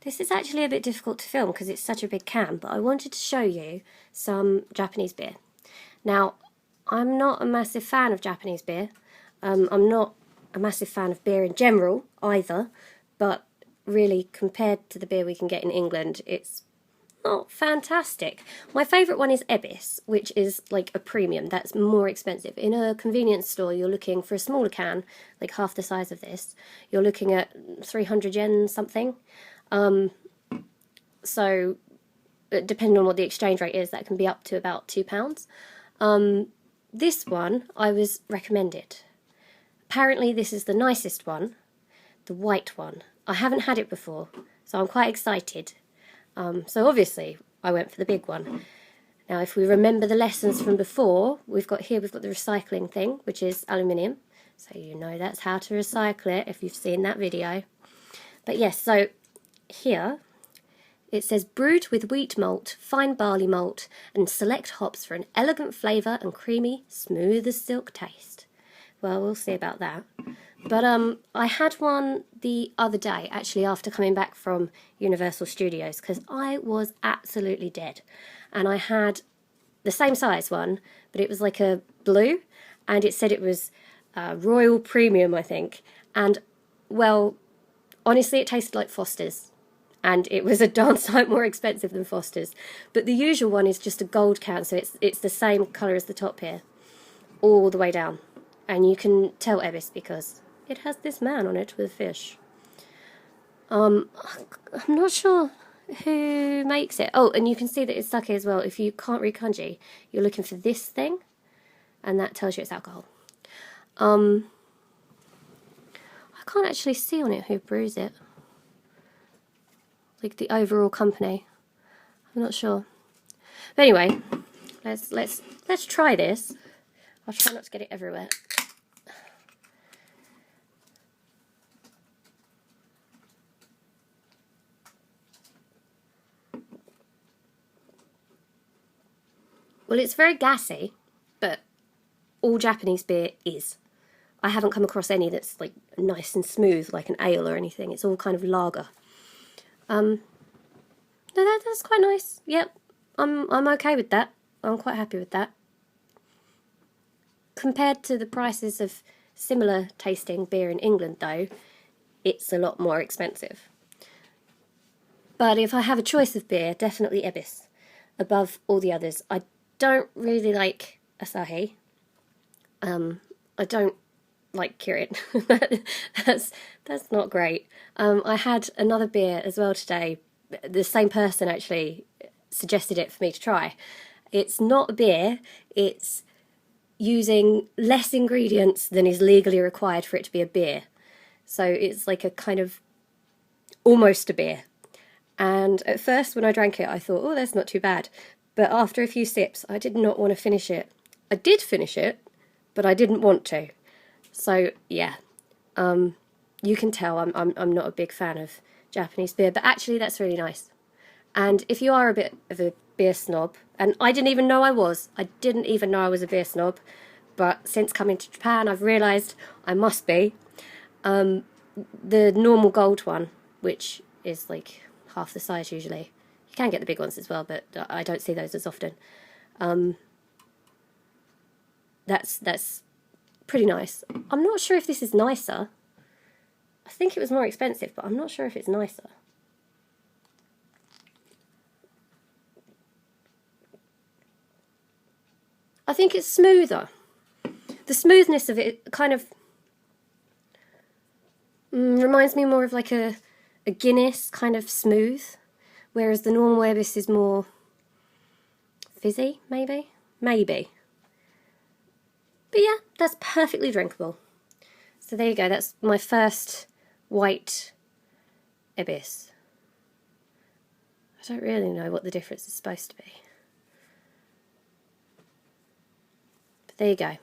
This is actually a bit difficult to film because it's such a big can, but I wanted to show you some Japanese beer. Now, I'm not a massive fan of Japanese beer. I'm not a massive fan of beer in general either, but really compared to the beer we can get in England, it's not fantastic. My favourite one is Yebisu, which is like a premium, that's more expensive. In a convenience store, you're looking for a smaller can, like half the size of this, you're looking at 300 yen something. So, depending on what the exchange rate is, that can be up to about £2. This one I was recommended. Apparently this is the nicest one, the white one. I haven't had it before, so I'm quite excited. So obviously I went for the big one. Now if we remember the lessons from before, we've got the recycling thing, which is aluminium. So you know that's how to recycle it if you've seen that video. But yes, so here it says brewed with wheat malt, fine barley malt and select hops for an elegant flavour and creamy, smooth as silk taste. Well, we'll see about that. But I had one the other day, actually after coming back from Universal Studios, because I was absolutely dead. And I had the same size one, but it was like a blue, and it said it was Royal Premium, I think. And, well, honestly, it tasted like Foster's. And it was a darn sight more expensive than Foster's. But the usual one is just a gold can, so it's the same colour as the top here, all the way down. And you can tell Yebisu because it has this man on it with a fish. I'm not sure who makes it. Oh, and you can see that it's sake as well. If you can't read kanji, you're looking for this thing, and that tells you it's alcohol. I can't actually see on it who brews it. Like the overall company. I'm not sure. But anyway, let's try this. I'll try not to get it everywhere. Well, it's very gassy, but all Japanese beer is. I haven't come across any that's like nice and smooth, like an ale or anything. It's all kind of lager. No, that's quite nice. Yep, I'm okay with that. I'm quite happy with that. Compared to the prices of similar tasting beer in England, though, it's a lot more expensive. But if I have a choice of beer, definitely Yebisu above all the others. I don't really like Asahi. I don't like Kirin. That's not great. I had another beer as well today. The same person actually suggested it for me to try. It's not a beer, it's using less ingredients than is legally required for it to be a beer. So it's like a kind of almost a beer. And at first when I drank it I thought, oh, that's not too bad. But after a few sips I did not want to finish it. I did finish it, but I didn't want to. So yeah, you can tell I'm not a big fan of Japanese beer, but actually that's really nice. And if you are a bit of a beer snob, and I didn't even know I was a beer snob, but since coming to Japan I've realised I must be. The normal gold one, which is like half the size usually. You can get the big ones as well, but I don't see those as often. That's pretty nice. I'm not sure if this is nicer. I think it was more expensive, but I'm not sure if it's nicer. I think it's smoother. The smoothness of it kind of reminds me more of like a Guinness kind of smooth, whereas the normal Yebisu is more fizzy, maybe? Maybe. But yeah, that's perfectly drinkable. So there you go, that's my first white Yebisu. I don't really know what the difference is supposed to be. But there you go.